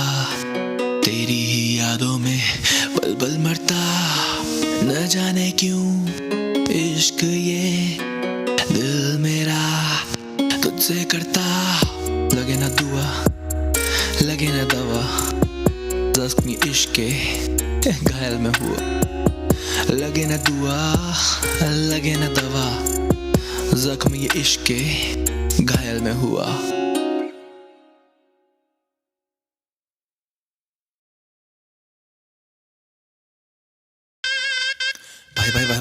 Speaker 7: तेरी ही यादों में पल पल मरता, न जाने क्यों इश्क ये दिल मेरा तुझसे करता। लगे ना दुआ लगे ना दवा, जख्मी इश्क के घायल में हुआ। लगे ना दुआ लगे ना दवा, जख्मी इश्क के घायल में हुआ।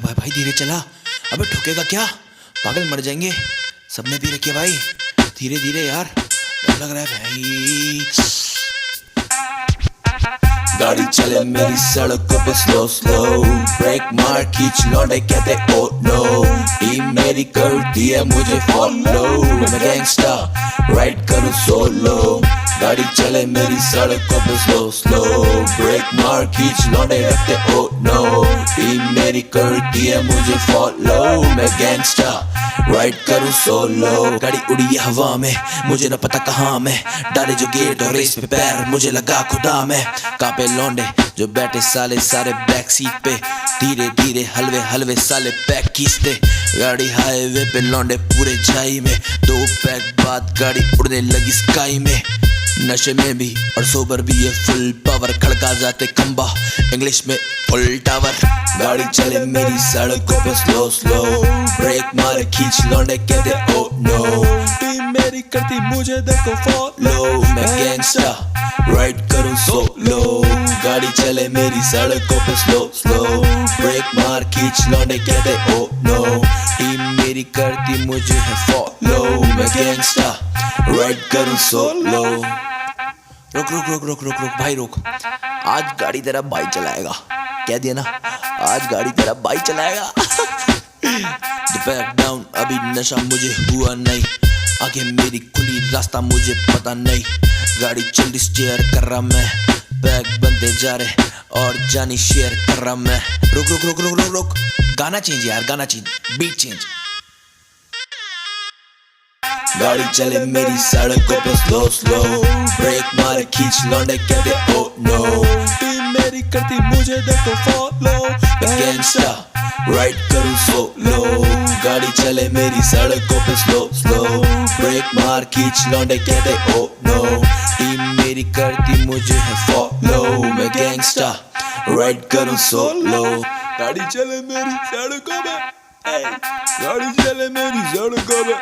Speaker 7: भाई धीरे चला, अबे ठोकेगा क्या, पागल मर जाएंगे। सबने पी रखी है भाई, धीरे धीरे यार, डर लग रहा है भाई। गाड़ी चले मेरी सड़कों पे स्लो स्लो, ब्रेक मार खींच लौटे कहते ओ नो, टीम मेरी करती है मुझे फॉलो, मैं गैंगस्टर राइड करूँ सोलो। गाड़ी चले मेरी सड़कों पे स्लो स्लो, ब्रेक मार खींच लौटे रखते ओ नो, टीम मेरी करती है मुझे फॉलो, मैं गैंगस्टर राइड करूँ सोलो। गाड़ी उड़ी है हवा में, मुझे न पता कहाँ मैं, डाले जो गेट और रेस पे पैर, मुझे लगा खुदा में। कांपे लौंडे जो बैठे साले सारे बैक सीट पे, धीरे धीरे हलवे हलवे साले पैक खींचते। गाड़ी हाईवे पे लौंडे पूरे झाई में, 2 पैक बाद गाड़ी उड़ने लगी स्काई में। नशे में भी और सोबर भी ये फुल पावर, खड़का जाते खंबा इंग्लिश में फुल टावर। गाड़ी चले मेरी सड़कों पे स्लो स्लो, ब्रेक मारे खींच लौंडे कहते ओ नो। टीम मेरी करती मुझे देखो फॉलो, मैं गैंगस्टर राइड करूं सोलो। गाड़ी चले मेरी सड़कों पे स्लो स्लो, ब्रेक मार खींच लौंडे कहते ओ नो। टीम मेरी करती मुझे है फॉलो, मैं गैंगस्टर राइड करूं सोलो। रुक रुक रुक रुक रुक रुक भाई रुक, आज गाड़ी तेरा भाई चलाएगा, कह दिया ना आज गाड़ी तेरा भाई चलाएगा। बैक डाउन अभी नशा मुझे हुआ नहीं, आगे मेरी खुली रास्ता मुझे पता नहीं। गाड़ी जल्दी स्टीयर कर रहा मैं, बैग बनते जा रहे और जानी शेयर कर रहा मैं। रुक रुक रुक रुक रुक रुक, गाना चेंज यार, गाना चेंज, बीट चेंज। गाड़ी चले मेरी सड़कों पे स्लो स्लो, ब्रेक मारे खींच लौंडे कहते ओ नो। टीम मेरी करती मुझे देखो फॉलो, मैं गैंगस्टर राइड करूं सोलो। गाड़ी चले मेरी सड़कों पे स्लो स्लो, ब्रेक मार खींच लौंडे कहते ओ नो। टीम मेरी करती मुझे है फॉलो, मैं गैंगस्टर राइड करूं सोलो। गाड़ी चले मेरी सड़कों पे, गाड़ी चले मेरी सड़कों पे,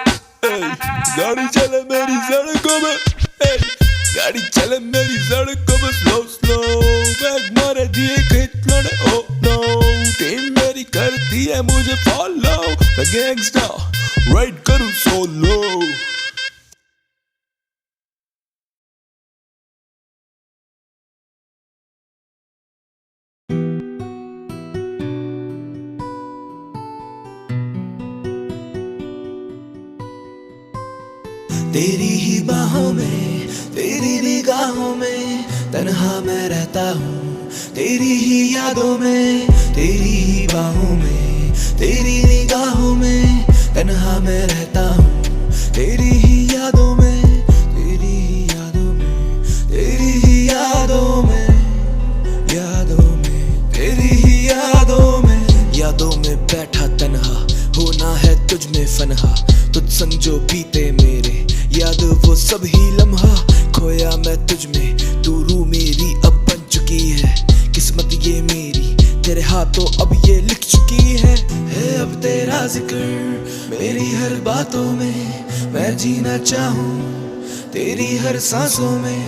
Speaker 7: गाड़ी चले मेरी सड़कों में, गाड़ी चले मेरी सड़कों में स्लो स्लो। बैग मारे दिए खींच लौंडे ओ नो। टीम मेरी करती है मुझे फॉलो, मैं गैंगस्टर राइड करूं सोलो। तेरी ही बाहों में, तेरी निगाहों में तन्हा मैं रहता हूँ। तेरी ही यादों में, तेरी ही बाहों में, तेरी निगाहों में तन्हा मैं रहता हूँ। तेरी ही यादों में, तेरी ही यादों में, तेरी ही यादों में, यादों में, तेरी ही यादों में। यादों में बैठा तन्हा, होना है तुझ में फनहा। तुझ संग जो बीते मेरे याद वो सब ही लम्हा, खोया मैं तुझ में, तू रूह मेरी अब बन चुकी है। किस्मत ये मेरी तेरे हाथों अब ये लिख चुकी है अब तेरा जिक्र मेरी हर बातों में, मैं जीना चाहूँ तेरी हर सांसों में।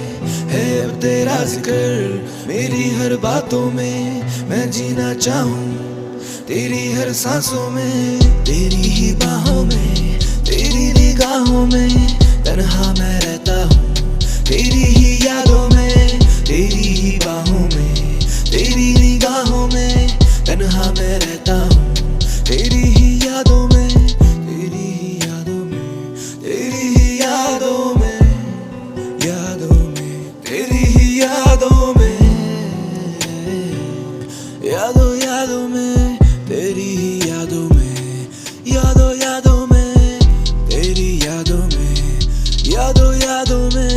Speaker 7: है अब तेरा जिक्र मेरी हर बातों में, मैं जीना चाहूँ तेरी हर सांसों में। तेरी ही बाहों में, तेरी निगाहों में तन्हा मैं रहता हूँ। तेरी ही यादों में, तेरी ही बाहों में, तेरी निगाहों में तन्हा मैं रहता हूँ। तेरी ही यादों में, तेरी ही यादों में, तेरी ही यादों में, यादों में, तेरी ही यादों में, यादों यादों में, तेरी ही यादों में, यादों यादों में, तेरी यादों में, यादों यादों में,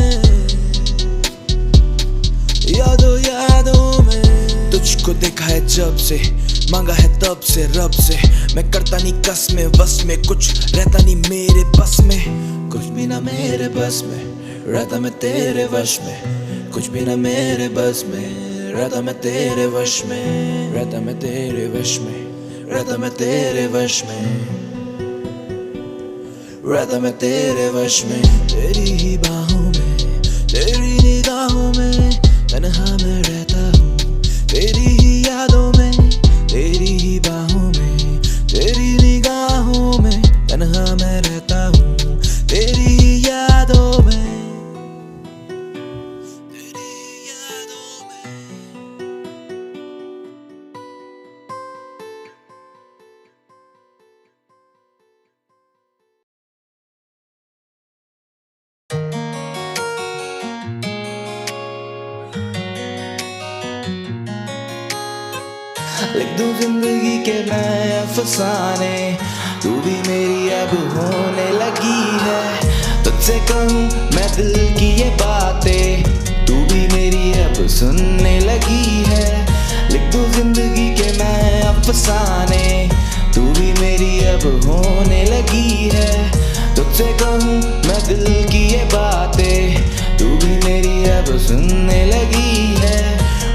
Speaker 7: यादों यादों में। तुझको देखा है जब से, मांगा है तब से रब से। मैं करता नहीं कस में बस में, कुछ रहता नहीं मेरे बस में। कुछ भी ना मेरे बस में, रहता मैं तेरे वश में। कुछ भी ना मेरे बस में, रहता मैं तेरे वश में। रहता मैं तेरे वश में, रहता मैं तेरे वश में, रहता मैं तेरे वश में। तेरी ही बाहों में, तेरी निगाहों में तन्हा मैं रहता हूँ। तेरी ही यादों में, तेरी ही बाहों में, तेरी निगाहों में तन्हा मैं रहता हूँ। तेरी ही यादों में, तेरी यादों में। लिख दूं जिंदगी के मैं अफसाने, तू भी मेरी अब होने लगी है। तुझसे कहूँ मैं दिल की ये बातें, तू भी मेरी अब सुनने लगी है। लिख दूं जिंदगी के मैं अफसाने, तू भी मेरी अब होने लगी है। तुझसे कहूँ मैं दिल की ये बातें, तू भी मेरी सुनने लगी है।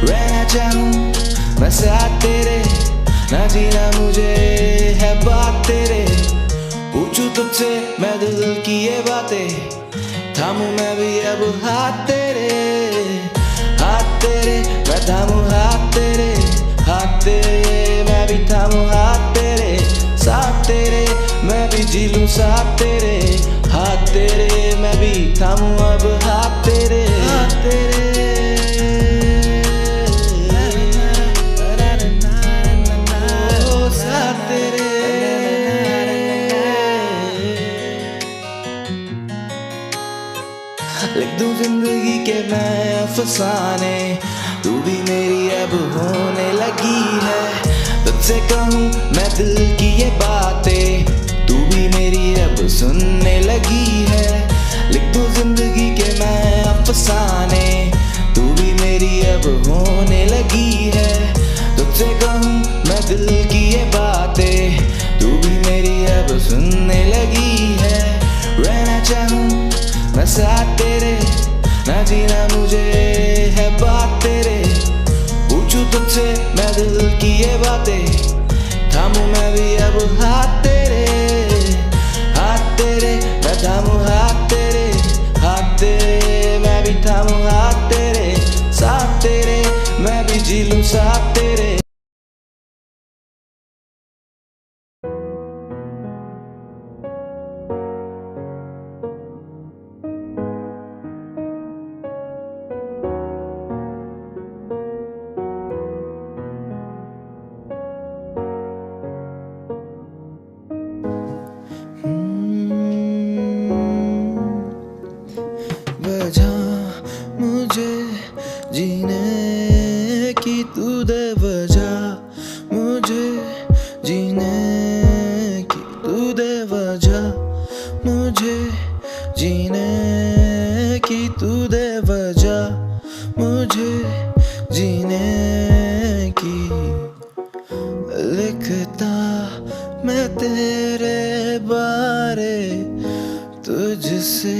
Speaker 7: रहना चाहूं मैं साथ तेरे, ना जीना मुझे है बात तेरे। पूछूं तुझसे मैं दिल की ये बातें, थामूं मैं भी अब हाथ तेरे। हाथ तेरे मैं थामूं हाथ तेरे, हाथ तेरे मैं भी थामूं हाथ तेरे। साथ तेरे मैं भी जी लूं साथ तेरे, हाथ तेरे मैं भी थामूं अब हाथ तेरे। हाथ तेरे ओ साथ तेरे। लिख दूं जिंदगी के मैं अफसाने, तू भी मेरी अब होने लगी है। तुझसे कहूँ मैं दिल की ये बातें, तू भी मेरी अब सुनने लगी है। लिख दूं जिंदगी के मैं अफसाने, तू भी मेरी अब होने लगी है। तुझसे कहूँ मैं दिल की ये बातें, तू भी मेरी अब सुनने लगी है। रहना चाहूँ मैं साथ तेरे, ना जीना मुझे है बात तेरे। पूछूं तुझसे मैं दिल की ये बातें, थामूं मैं भी अब हाथ तेरे। हाथ तेरे मैं थामूं हाथ तेरे, हाथ तेरे मैं भी थामूं हाथ तेरे। साथ तेरे मैं भी जी लूं साथ तेरे। वजह मुझे जीने की तू दे, वजह मुझे जीने की तू दे, वजह मुझे जीने की तू दे, वजह मुझे जीने की। लिखता मैं तेरे बारे, तुझसे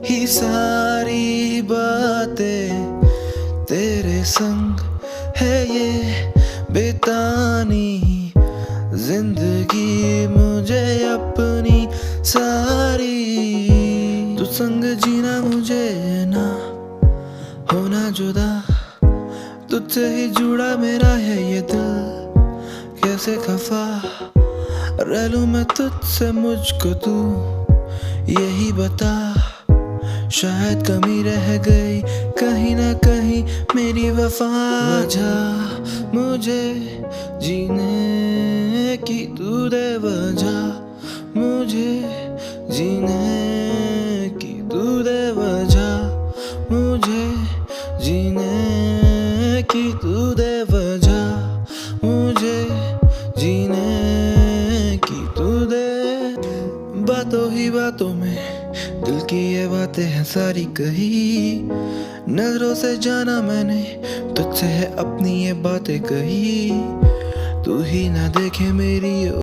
Speaker 7: ही सारी बातें। तेरे संग है ये बितानी जिंदगी मुझे अपनी सारी। तू संग जीना मुझे ना होना जुदा, तुझसे ही जुड़ा मेरा है ये दिल। कैसे खफा रह लूं मैं तुझसे, मुझको तू यही बता। शायद कमी रह गई कहीं ना कहीं मेरी वफा। वजह मुझे जीने की तू दे, वजह मुझे जीने की तू दे, वजह मुझे जीने की तू दे, वजह मुझे जीने की तू दे। बातों ही बातों में दिल की ये बातें हैं सारी कही। नजरों से जाना मैंने तुझसे है अपनी ये बातें कही। तू ही ना देखे मेरी